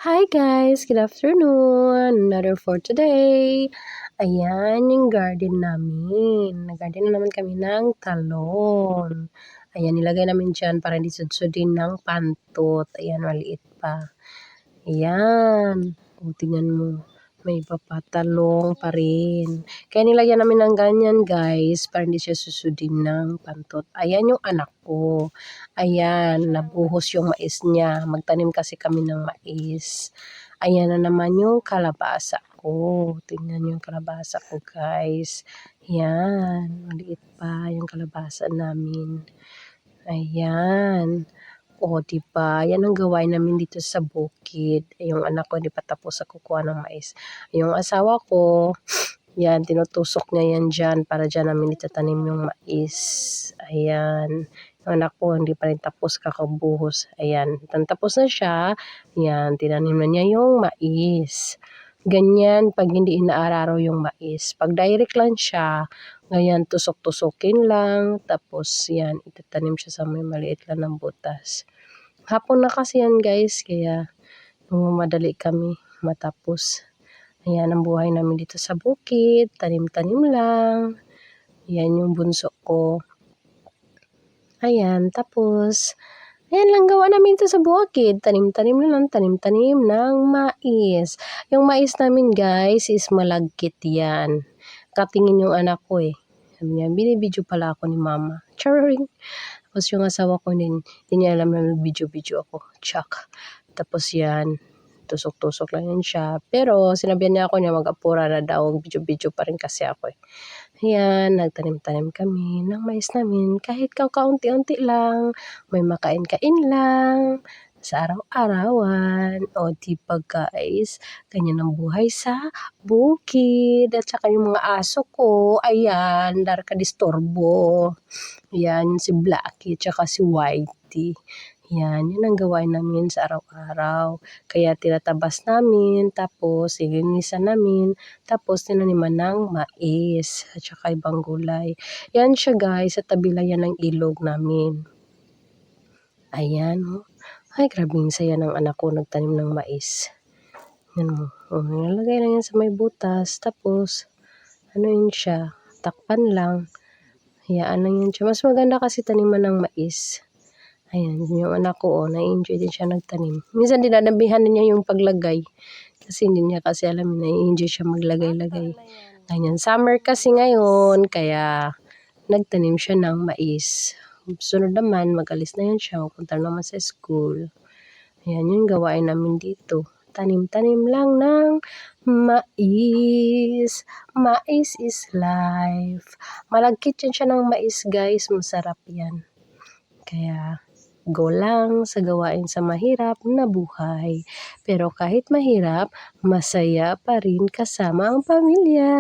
Hi guys! Good afternoon! Another for today. Ayan yung garden namin. Nag-garden na naman kami ng talong. Ayan, nilagay namin dyan para hindi sudsudin ng pantot. Ayan, maliit pa. Ayan. O, tingnan mo. May papatalong pa rin. Kaya nilagyan namin ng ganyan guys para hindi siya susudin ng pantot. Ayan yung anak ko. Ayan, nabuhos yung mais niya. Magtanim kasi kami ng mais. Ayan na naman yung kalabasa ko. Tingnan yung kalabasa ko guys. Ayan, maliit pa yung kalabasa namin. Ayan. O, diba? Yan ang gawain namin dito sa bukid. Yung anak ko, hindi pa tapos sa kukuha ng mais. Yung asawa ko, yan, tinutusok niya yan dyan para dyan namin itatanim yung mais. Ayan. Yung anak ko, hindi pa rin tapos kakabuhos. Ayan. Tapos na siya. Ayan, tinanim na niya yung mais. Ganyan pag hindi inaararo yung mais. Pag direct lang siya, ganyan, tusok-tusokin lang, tapos yan, itatanim siya sa may maliit lang ng butas. Hapon na kasi yan guys, kaya madali kami matapos. Ayan ang buhay namin dito sa bukid, tanim-tanim lang. Ayan yung bunso ko. Ayan, tapos, ayan lang gawa namin ito sa bukid. Tanim-tanim na lang, tanim-tanim ng mais. Yung mais namin guys is malagkit yan. Katingin yung anak ko eh. Sabi niya, binibidyo pala ako ni mama. Charing! Tapos yung asawa ko din, hindi niya alam na video-video ako. Tsak. Tapos yan, tusok-tusok lang yan siya. Pero sinabihan niya ako niya mag-apura na daw, video-video pa rin kasi ako eh. Ayan, nagtanim-tanim kami ng mais namin. Kahit kaunti-unti lang, may makain-kain lang sa araw-arawan. O diba guys, ganyan ang buhay sa bukid. At saka yung mga aso ko, ayan, dar ka disturbo. Ayan, si Blackie, tsaka si Whitey. Yan, yun ang gawain namin sa araw-araw. Kaya tinatabas namin, tapos ilinisan namin, tapos tinaniman ng mais, at saka ibang gulay. Yan siya guys, sa tabi lang yan ng ilog namin. Ayan, oh. Ay, grabing saya ng anak ko nagtanim ng mais. Yan mo. Oh, nilagay lang yan sa may butas. Tapos, ano yun siya, takpan lang. Hayaan lang yun siya. Mas maganda kasi taniman ng mais. Ayan, yung anak ko, oh, na-enjoy din siya nagtanim. Minsan dinadabihan niya yung paglagay. Kasi hindi niya kasi alam, na-enjoy siya maglagay-lagay. Ganyan, summer kasi ngayon, kaya nagtanim siya ng mais. Sunod naman, mag-alis na yan siya, magpunta naman sa school. Ayan, yung gawain namin dito. Tanim-tanim lang ng mais. Mais is life. Malagkit yan siya ng mais, guys. Masarap yan. Kaya, go lang sa gawain sa mahirap na buhay. Pero kahit mahirap, masaya pa rin kasama ang pamilya.